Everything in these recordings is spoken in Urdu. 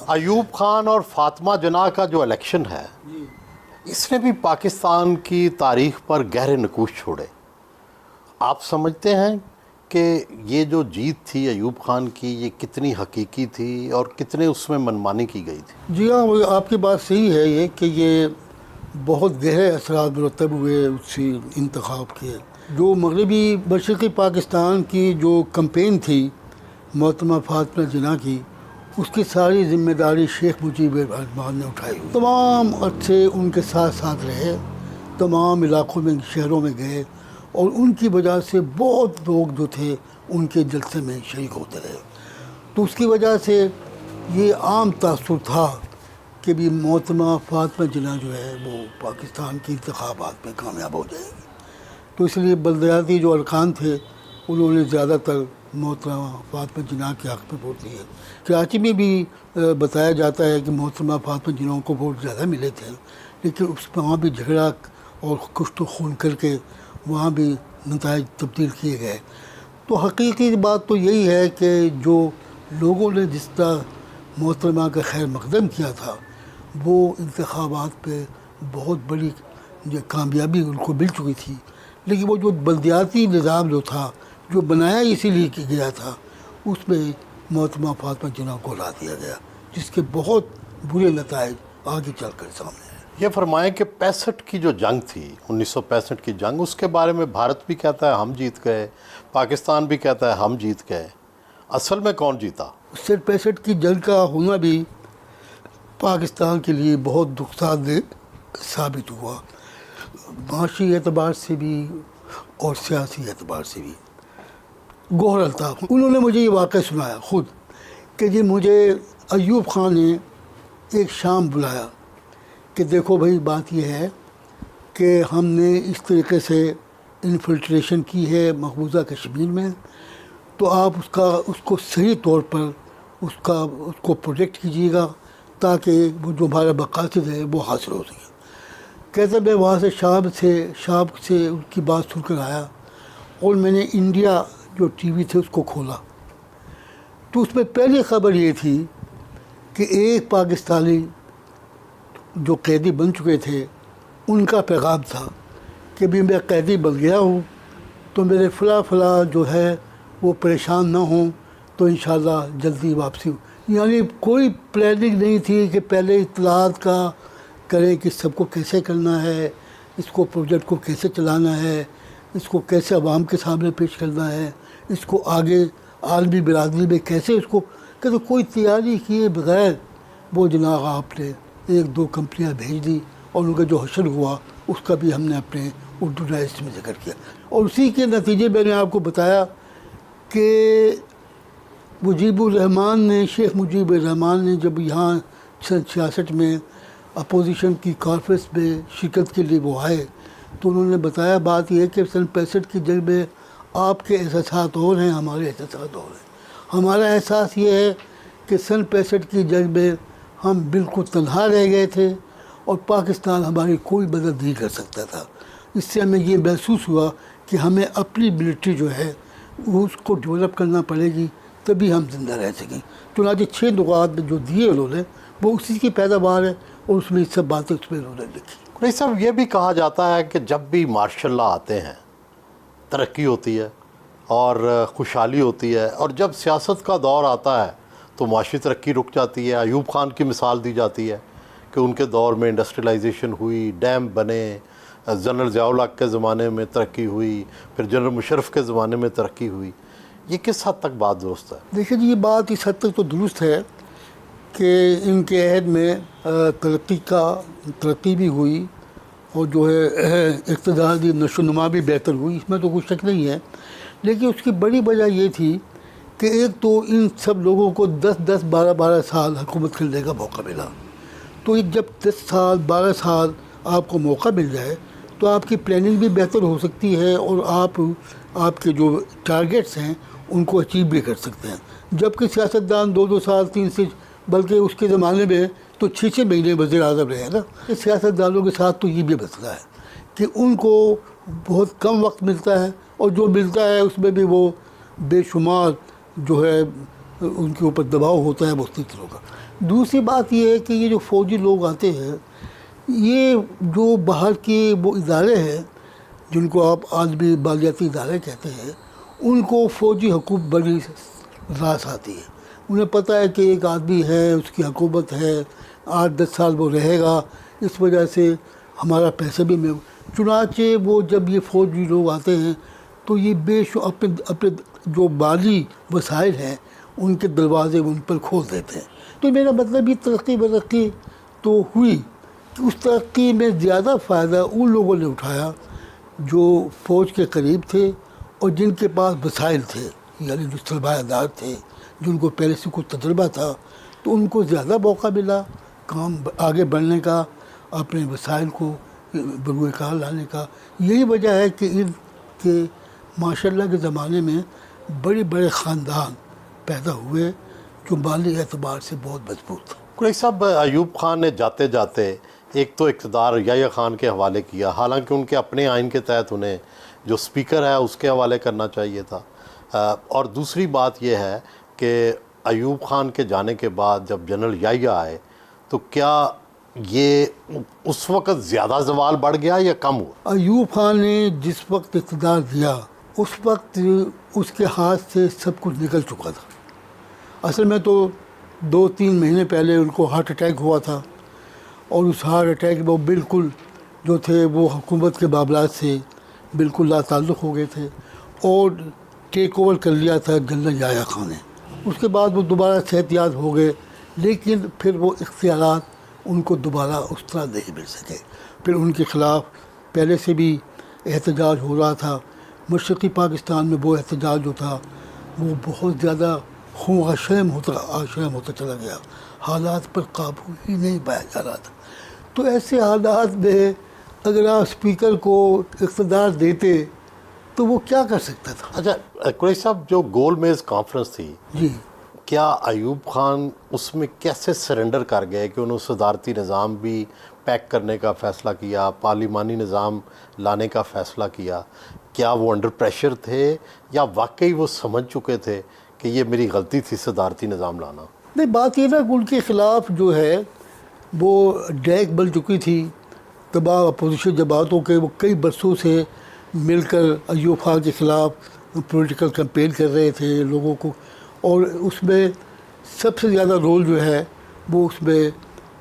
ایوب خان اور فاطمہ جناح کا جو الیکشن ہے اس نے بھی پاکستان کی تاریخ پر گہرے نقوش چھوڑے. آپ سمجھتے ہیں کہ یہ جو جیت تھی ایوب خان کی یہ کتنی حقیقی تھی اور کتنے اس میں منمانی کی گئی تھی؟ جی ہاں، آپ کی بات صحیح ہے یہ کہ یہ بہت گہرے اثرات مرتب ہوئے اسی انتخاب کے. جو مغربی مشرقی پاکستان کی جو کمپین تھی محترمہ فاطمہ جناح کی، اس کی ساری ذمہ داری شیخ مجیب الرحمان نے اٹھائی. تمام عرصے ان کے ساتھ ساتھ رہے، تمام علاقوں میں شہروں میں گئے، اور ان کی وجہ سے بہت لوگ جو تھے ان کے جلسے میں شریک ہوتے رہے. تو اس کی وجہ سے یہ عام تاثر تھا کہ بھی محترمہ فاطمہ جناح جو ہے وہ پاکستان کے انتخابات میں کامیاب ہو جائے گی. تو اس لیے بلدیاتی جو ارکان تھے انہوں نے زیادہ تر محترمہ فاطمہ جناح کے حق میں ووٹ دیے. کراچی میں بھی بتایا جاتا ہے کہ محترمہ فاطمہ جناح کو ووٹ زیادہ ملے تھے، لیکن اس وہاں بھی جھگڑا اور کشت و خون کر کے وہاں بھی نتائج تبدیل کیے گئے. تو حقیقی بات تو یہی ہے کہ جو لوگوں نے جس طرح محترمہ کا خیر مقدم کیا تھا وہ انتخابات پہ بہت بڑی جو کامیابی ان کو مل چکی تھی، لیکن وہ جو بلدیاتی نظام جو تھا جو بنایا اسی لیے کہ گیا تھا اس میں محترمہ فاطمہ جناح کو ہلا دیا گیا، جس کے بہت برے نتائج آگے چل کر سامنے ہیں. یہ فرمائیں کہ 65 کی جو جنگ تھی 1965 کی جنگ، اس کے بارے میں بھارت بھی کہتا ہے ہم جیت گئے، پاکستان بھی کہتا ہے ہم جیت گئے. اصل میں کون جیتا؟ 65 کی جنگ کا ہونا بھی پاکستان کے لیے بہت نقصان دہ ثابت ہوا، معاشی اعتبار سے بھی اور سیاسی اعتبار سے بھی. گوہر الطاف انہوں نے مجھے یہ واقعہ سنایا خود کہ جی مجھے ایوب خان نے ایک شام بلایا کہ دیکھو بھائی بات یہ ہے کہ ہم نے اس طریقے سے انفلٹریشن کی ہے مقبوضہ کشمیر میں، تو آپ اس کو صحیح طور پر اس کو پروجیکٹ کیجیے گا تاکہ وہ جو ہمارا مقاصد ہے وہ حاصل ہو سکے. کہتے میں وہاں سے شام سے ان کی بات سن کر آیا اور میں نے انڈیا جو ٹی وی تھے اس کو کھولا تو اس میں پہلی خبر یہ تھی کہ ایک پاکستانی جو قیدی بن چکے تھے ان کا پیغام تھا کہ بھی میں قیدی بن گیا ہوں تو میرے فلاں جو ہے وہ پریشان نہ ہوں تو انشاءاللہ جلدی واپسی ہو. یعنی کوئی پلاننگ نہیں تھی کہ پہلے اطلاعات کا کریں کہ سب کو کیسے کرنا ہے، اس کو پروجیکٹ کو کیسے چلانا ہے، اس کو کیسے عوام کے سامنے پیش کرنا ہے، اس کو آگے عالمی برادری میں کیسے اس کو کہ تو کوئی تیاری کیے بغیر وہ جناب آپ نے 1-2 کمپنیاں بھیج دی اور ان کا جو حشر ہوا اس کا بھی ہم نے اپنے اردو ڈائجسٹ میں ذکر کیا. اور اسی کے نتیجے میں نے آپ کو بتایا کہ شیخ مجیب الرحمان نے جب یہاں 66 میں اپوزیشن کی کانفرنس میں شرکت کے لیے وہ آئے تو انہوں نے بتایا بات یہ ہے کہ 65 کی جنگ میں آپ کے احساسات اور ہیں، ہمارے احساسات اور ہیں. ہمارا احساس یہ ہے کہ 65 کی جنگ میں ہم بالکل تنہا رہ گئے تھے اور پاکستان ہماری کوئی مدد نہیں کر سکتا تھا. اس سے ہمیں یہ محسوس ہوا کہ ہمیں اپنی ملٹری جو ہے اس کو ڈیولپ کرنا پڑے گی تبھی ہم زندہ رہ سکیں. چنانچہ 6 نکات میں جو دیے انہوں نے وہ اسی کی پیداوار ہے اور اس میں سب باتیں اس میں انہوں نے لکھی. نہیں صاحب، یہ بھی کہا جاتا ہے کہ جب بھی مارشل لا آتے ہیں ترقی ہوتی ہے اور خوشحالی ہوتی ہے، اور جب سیاست کا دور آتا ہے تو معاشی ترقی رک جاتی ہے. ایوب خان کی مثال دی جاتی ہے کہ ان کے دور میں انڈسٹریلائزیشن ہوئی، ڈیم بنے، جنرل ضیاء الحق کے زمانے میں ترقی ہوئی، پھر جنرل مشرف کے زمانے میں ترقی ہوئی. یہ کس حد تک بات درست ہے؟ دیکھیں جی یہ بات اس حد تک تو درست ہے کہ ان کے عہد میں ترقی بھی ہوئی اور جو ہے اقتداری نشو و نما بھی بہتر ہوئی، اس میں تو کوئی شک نہیں ہے. لیکن اس کی بڑی وجہ یہ تھی کہ ایک تو ان سب لوگوں کو 10 12 سال حکومت کرنے کا موقع ملا. تو جب 10 سال 12 سال آپ کو موقع مل جائے تو آپ کی پلاننگ بھی بہتر ہو سکتی ہے اور آپ کے جو ٹارگیٹس ہیں ان کو اچیو بھی کر سکتے ہیں. جبکہ سیاستدان 2 سال 3 سے بلکہ اس کے زمانے میں تو 6 مہینے وزیر اعظم رہے نا. سیاستدانوں کے ساتھ تو یہ بھی مسئلہ ہے کہ ان کو بہت کم وقت ملتا ہے اور جو ملتا ہے اس میں بھی وہ بے شمار جو ہے ان کے اوپر دباؤ ہوتا ہے مختلف طرح کا. دوسری بات یہ ہے کہ یہ جو فوجی لوگ آتے ہیں، یہ جو باہر کے وہ ادارے ہیں جن کو آپ عالمی مالیاتی ادارے کہتے ہیں، ان کو فوجی حکومت بڑی راس آتی ہے. انہیں پتہ ہے کہ ایک آدمی ہے، اس کی حکومت ہے، 8-10 سال وہ رہے گا، اس وجہ سے ہمارا پیسے بھی میں. چنانچہ وہ جب یہ فوجی لوگ آتے ہیں تو یہ اپنے جو مالی وسائل ہیں ان کے دروازے ان پر کھول دیتے ہیں. تو میرا مطلب یہ ترقی تو ہوئی کہ اس ترقی میں زیادہ فائدہ ان لوگوں نے اٹھایا جو فوج کے قریب تھے اور جن کے پاس وسائل تھے، یعنی جو سرمایہ دار تھے، جن کو پہلے سے کچھ تجربہ تھا، تو ان کو زیادہ موقع ملا کام آگے بڑھنے کا، اپنے وسائل کو بروئے کار لانے کا. یہی وجہ ہے کہ ان کے ماشاء اللہ کے زمانے میں بڑے بڑے خاندان پیدا ہوئے جو مالی اعتبار سے بہت مضبوط تھے. قریشی صاحب، ایوب خان نے جاتے جاتے ایک تو اقتدار یحییٰ خان کے حوالے کیا، حالانکہ ان کے اپنے آئین کے تحت انہیں جو سپیکر ہے اس کے حوالے کرنا چاہیے تھا. اور دوسری بات یہ ہے کہ ایوب خان کے جانے کے بعد جب جنرل یحییٰ آئے تو کیا یہ اس وقت زیادہ زوال بڑھ گیا یا کم ہوا؟ ایوب خان نے جس وقت اقتدار دیا اس وقت اس کے ہاتھ سے سب کچھ نکل چکا تھا. اصل میں تو 2-3 مہینے پہلے ان کو ہارٹ اٹیک ہوا تھا، اور اس ہارٹ اٹیک میں وہ بالکل جو تھے وہ حکومت کے معاملات سے بالکل لا تعلق ہو گئے تھے، اور ٹیک اوور کر لیا تھا جنرل یحییٰ خان نے. اس کے بعد وہ دوبارہ صحت یاب ہو گئے، لیکن پھر وہ اختیارات ان کو دوبارہ اس طرح نہیں مل سکے. پھر ان کے خلاف پہلے سے بھی احتجاج ہو رہا تھا. مشرقی پاکستان میں وہ احتجاج جو تھا وہ بہت زیادہ خون آشیم ہوتا چلا گیا، حالات پر قابو ہی نہیں پایا جا رہا تھا. تو ایسے حالات میں اگر آپ اسپیکر کو اقتدار دیتے تو وہ کیا کر سکتا تھا؟ اچھا قریشی صاحب، جو گول میز کانفرنس تھی، جی، کیا ایوب خان اس میں کیسے سرنڈر کر گئے کہ انہوں نے صدارتی نظام بھی پیک کرنے کا فیصلہ کیا، پارلیمانی نظام لانے کا فیصلہ کیا؟ کیا وہ انڈر پریشر تھے یا واقعی وہ سمجھ چکے تھے کہ یہ میری غلطی تھی صدارتی نظام لانا؟ نہیں، بات یہ نا کہ ان کے خلاف جو ہے وہ ڈیک بن چکی تھی. تمام اپوزیشن جماعتوں کے وہ کئی برسوں سے مل کر ایوب خان کے خلاف پولیٹیکل کیمپین کر رہے تھے لوگوں کو. اور اس میں سب سے زیادہ رول جو ہے وہ اس میں،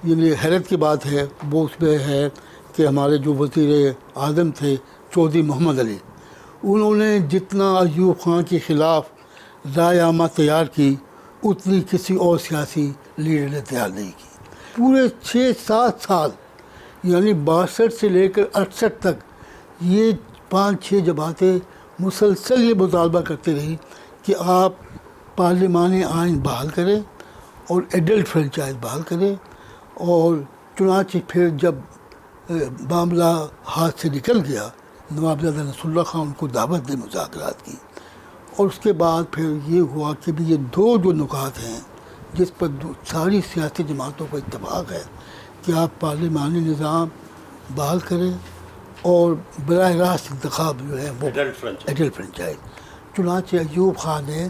یعنی حیرت کی بات ہے، وہ اس میں ہے کہ ہمارے جو وزیر اعظم تھے چودھری محمد علی، انہوں نے جتنا ایوب خان کے خلاف رائے عامہ تیار کی اتنی کسی اور سیاسی لیڈر نے تیار نہیں کی. پورے 6-7 سال، یعنی 62 سے لے کر 68 تک یہ 5-6 جماعتیں مسلسل یہ مطالبہ کرتے رہی کہ آپ پارلیمانی آئین بحال کریں اور ایڈلٹ فرنچائز بحال کریں. اور چنانچہ پھر جب معاملہ ہاتھ سے نکل گیا، نواب زیادہ نصر اللہ خان ان کو دعوت دے مذاکرات کی، اور اس کے بعد پھر یہ ہوا کہ بھی یہ دو جو نکات ہیں جس پر ساری سیاسی جماعتوں کا اتفاق ہے کہ آپ پارلیمانی نظام بحال کریں اور براہ راست انتخاب جو ہے وہ ایڈلٹ فرنچائز. چنانچہ ایوب خان نے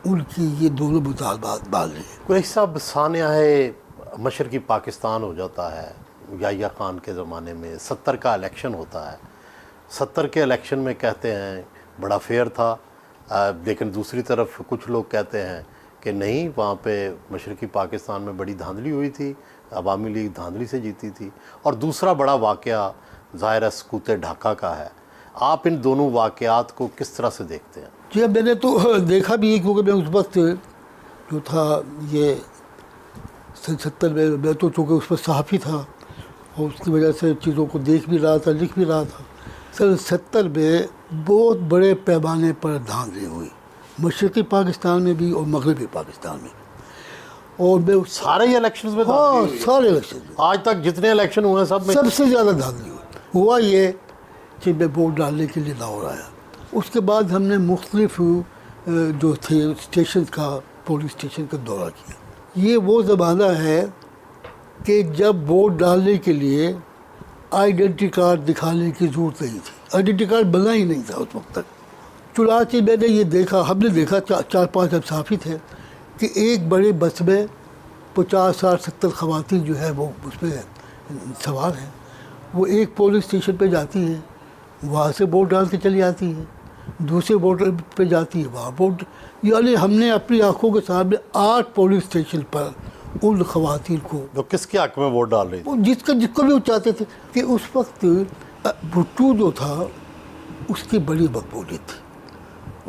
ان کی یہ دونوں مطالبات مان لیے. قریشی صاحب، سانحہ مشرقی پاکستان ہو جاتا ہے یحییٰ خان کے زمانے میں. 70 کا الیکشن ہوتا ہے. 70 کے الیکشن میں کہتے ہیں بڑا فیئر تھا، لیکن دوسری طرف کچھ لوگ کہتے ہیں کہ نہیں، وہاں پہ مشرقی پاکستان میں بڑی دھاندلی ہوئی تھی، عوامی لیگ دھاندلی سے جیتی تھی. اور دوسرا بڑا واقعہ ظاہر ہے سقوط ڈھاکہ کا ہے. آپ ان دونوں واقعات کو کس طرح سے دیکھتے ہیں؟ جی، میں نے تو دیکھا بھی ہے، کیونکہ میں اس وقت جو تھا یہ 70 میں تو چونکہ اس پر صحافی تھا اور اس کی وجہ سے چیزوں کو دیکھ بھی رہا تھا، لکھ بھی رہا تھا. 70 میں بہت بڑے پیمانے پر دھاندلی ہوئی، مشرقی پاکستان میں بھی اور مغربی پاکستان میں. اور میں سارے ہی الیکشنز میں ہاں، سارے الیکشن آج تک جتنے الیکشن ہوئے ہیں سب میں سب سے زیادہ دھاندلی ہوئی. ہوا یہ کہ میں ووٹ ڈالنے کے لیے لاہور آیا. اس کے بعد ہم نے مختلف جو تھے اسٹیشن کا، پولیس اسٹیشن کا دورہ کیا. یہ وہ زمانہ ہے کہ جب ووٹ ڈالنے کے لیے آئیڈینٹی کارڈ دکھانے کی ضرورت نہیں تھی. آئیڈینٹی کارڈ بنا ہی نہیں تھا اس وقت تک. چنانچہ میں نے یہ دیکھا، ہم نے دیکھا 4-5 صحافی تھے کہ ایک بڑے بس میں 50 60 70 خواتین جو ہے وہ اس پہ سوار ہیں. وہ ایک پولنگ اسٹیشن پہ جاتی ہیں, وہاں سے ووٹ ڈال کے چلی آتی ہیں, دوسرے ووٹ پہ جاتی ہے وہاں ووٹ. یعنی ہم نے اپنی آنکھوں کے سامنے 8 پولنگ اسٹیشن پر ان خواتین کو, تو کس کے حق میں ووٹ ڈال رہی تھی؟ جس کو بھی وہ چاہتے تھے. کہ اس وقت بھٹو جو تھا اس کی بڑی مقبولیت تھی,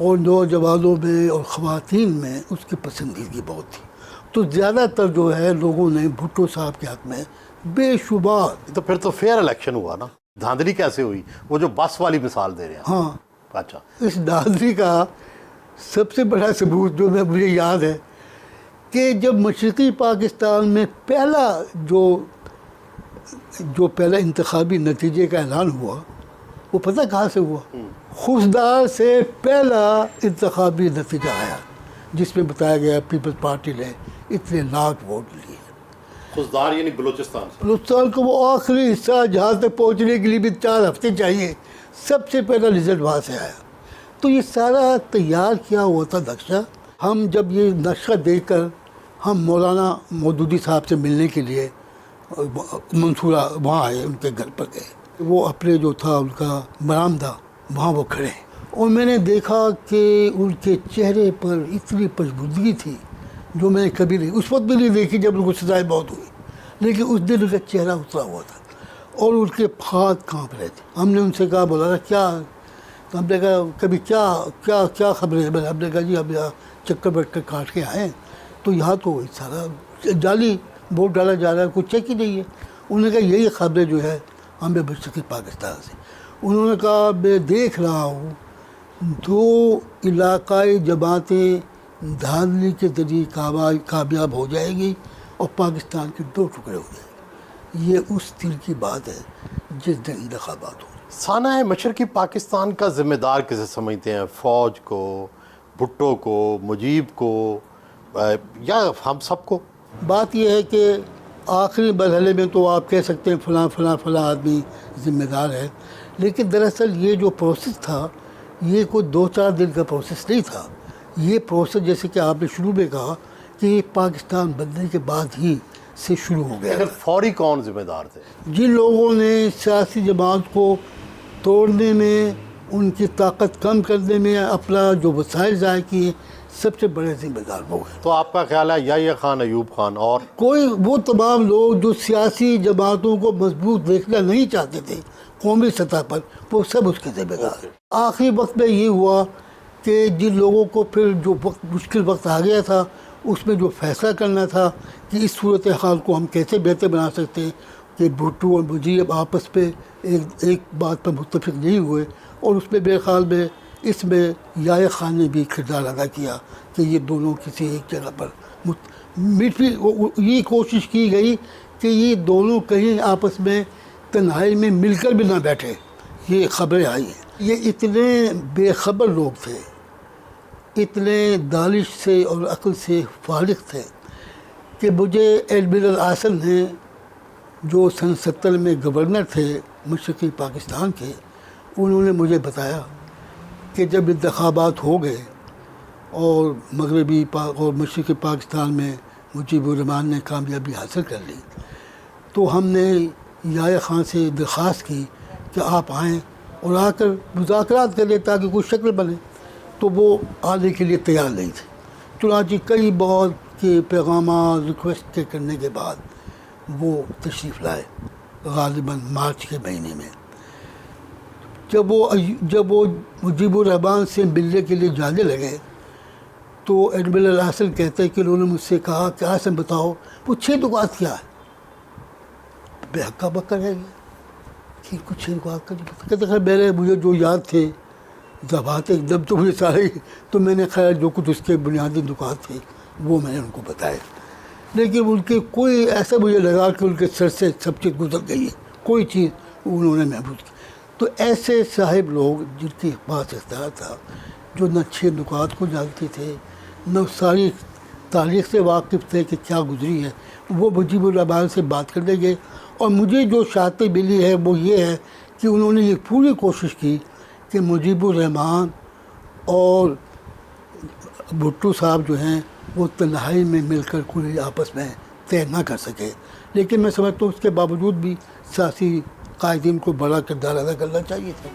اور نوجوانوں میں اور خواتین میں اس کی پسندیدگی بہت تھی. تو زیادہ تر جو ہے لوگوں نے بھٹو صاحب کے حق میں بے شمار. تو پھر تو فیئر الیکشن ہوا نا, دھاندلی کیسے ہوئی؟ وہ جو بس والی مثال دے رہے ہیں. ہاں, اچھا, اس دھاندلی کا سب سے بڑا ثبوت جو مجھے یاد ہے کہ جب مشرقی پاکستان میں پہلا جو پہلا انتخابی نتیجے کا اعلان ہوا, وہ پتہ کہاں سے ہوا؟ خوزدار سے پہلا انتخابی نتیجہ آیا جس میں بتایا گیا پیپلز پارٹی نے اتنے لاکھ ووٹ لیے. خوزدار یعنی بلوچستان سے. بلوچستان کو وہ آخری حصہ جہاں تک پہنچنے کے لیے بھی 4 ہفتے چاہیے, سب سے پہلا رزلٹ وہاں سے آیا. تو یہ سارا تیار کیا ہوا تھا نقشہ. ہم جب یہ نقشہ دیکھ کر ہم مولانا مودودی صاحب سے ملنے کے لیے منصورہ وہاں آئے, ان کے گھر پر گئے. وہ اپنے جو تھا ان کا برآمدہ, وہاں وہ کھڑے ہیں, اور میں نے دیکھا کہ ان کے چہرے پر اتنی پشبودگی تھی جو میں نے کبھی نہیں, اس وقت بھی نہیں دیکھی جب ان کو سزائے موت ہوئی, لیکن اس دن ان کا چہرہ اترا ہوا تھا اور ان کے ہاتھ کانپ رہے تھے. ہم نے ان سے کہا, بولا کیا؟ ہم نے کہا کبھی کیا خبریں ہیں؟ ہم نے کہا جی ہم یہاں چکر بیٹھ کر کاٹ کے آئے ہیں, تو یہاں تو سارا جعلی ووٹ ڈالا جا رہا ہے, کوئی چیک ہی نہیں ہے. انہوں نے کہا یہی خبریں جو ہے ہمیں مشرقی پاکستان سے. انہوں نے کہا میں دیکھ رہا ہوں 2 علاقائی جماعتیں دھاندلی کے ذریعے کامیاب ہو جائیں گی اور پاکستان کے 2 ٹکڑے ہو جائیں گے. یہ اس دن کی بات ہے جس دن انتخابات ہو. سانحہ مشرقی پاکستان کا ذمہ دار کسے سمجھتے ہیں؟ فوج کو, بھٹو کو, مجیب کو, یا ہم سب کو؟ بات یہ ہے کہ آخری مرحلے میں تو آپ کہہ سکتے ہیں فلاں فلاں فلاں آدمی ذمہ دار ہے, لیکن دراصل یہ جو پروسیس تھا یہ کوئی 2-4 دن کا پروسیس نہیں تھا. یہ پروسیس جیسے کہ آپ نے شروع میں کہا کہ یہ پاکستان بننے کے بعد ہی سے شروع ہو گیا. لیکن فوری کون ذمہ دار تھے؟ جن لوگوں نے سیاسی جماعت کو توڑنے میں, ان کی طاقت کم کرنے میں اپنا جو وسائل ضائع کیے, سب سے بڑے ذمہ دار وہ ہیں. تو آپ کا خیال ہے یحییٰ خان, ایوب خان اور کوئی وہ تمام لوگ جو سیاسی جماعتوں کو مضبوط دیکھنا نہیں چاہتے تھے قومی سطح پر, وہ سب اس کے ذمہ دار ہیں. آخری وقت میں یہ ہوا کہ جن لوگوں کو پھر جو مشکل وقت آ گیا تھا اس میں جو فیصلہ کرنا تھا کہ اس صورتحال کو ہم کیسے بہتر بنا سکتے ہیں, کہ بھٹو اور مجیب آپس پہ ایک بات پر متفق نہیں ہوئے, اور اس میں میرے خیال میں اس میں یحییٰ خان نے بھی کردار ادا کیا کہ یہ دونوں کسی ایک جگہ پر یہ کوشش کی گئی کہ یہ دونوں کہیں آپس میں تنہائی میں مل کر بھی نہ بیٹھے. یہ خبریں آئی ہیں. یہ اتنے بے خبر لوگ تھے, اتنے دانش سے اور عقل سے فارغ تھے کہ مجھے ایڈمرل آسن نے, جو سن 70 میں گورنر تھے مشرقی پاکستان کے, انہوں نے مجھے بتایا کہ جب انتخابات ہو گئے اور مغربی اور مشرقی پاکستان میں مجیب الرحمان نے کامیابی حاصل کر لی, تو ہم نے یحییٰ خان سے درخواست کی کہ آپ آئیں اور آ کر مذاکرات کریں تاکہ کوئی شکل بنے. تو وہ آنے کے لیے تیار نہیں تھے. چنانچہ کئی بار کے پیغامات ریکویسٹ کے کرنے کے بعد وہ تشریف لائے, غالباً مارچ کے مہینے میں. جب وہ مجیب الرحمان سے ملنے کے لیے جانے لگے تو ایڈمرل حسن کہتے ہیں کہ انہوں نے مجھ سے کہا کہ حسن بتاؤ وہ 6 نکات کیا ہے؟ بے حقہ بکر ہے کہ کچھ 6 نکات کا نہیں پتہ. کہتے خیر میرے مجھے جو یاد تھے ضباط ایک دم تو مجھے سارے, تو میں نے خیر جو کچھ اس کے بنیادی نکات تھے وہ میں نے ان کو بتائے, لیکن ان کے کوئی ایسا مجھے لگا کہ ان کے سر سے سب چیز گزر گئی ہے, کوئی چیز انہوں نے محفوظ کی. تو ایسے صاحب لوگ جن کے پاس اختیار تھا, جو نہ 6 نکات کو جانتے تھے نہ ساری تاریخ سے واقف تھے کہ کیا گزری ہے, وہ مجیب الرحمان سے بات کرنے گئے. اور مجھے جو شہادت ملی ہے وہ یہ ہے کہ انہوں نے یہ پوری کوشش کی کہ مجیب الرحمان اور بھٹو صاحب جو ہیں وہ تنہائی میں مل کر کوئی آپس میں طے نہ کر سکے، لیکن میں سمجھتا ہوں اس کے باوجود بھی سیاسی قائدین کو بڑا کردار ادا کرنا چاہیے تھا۔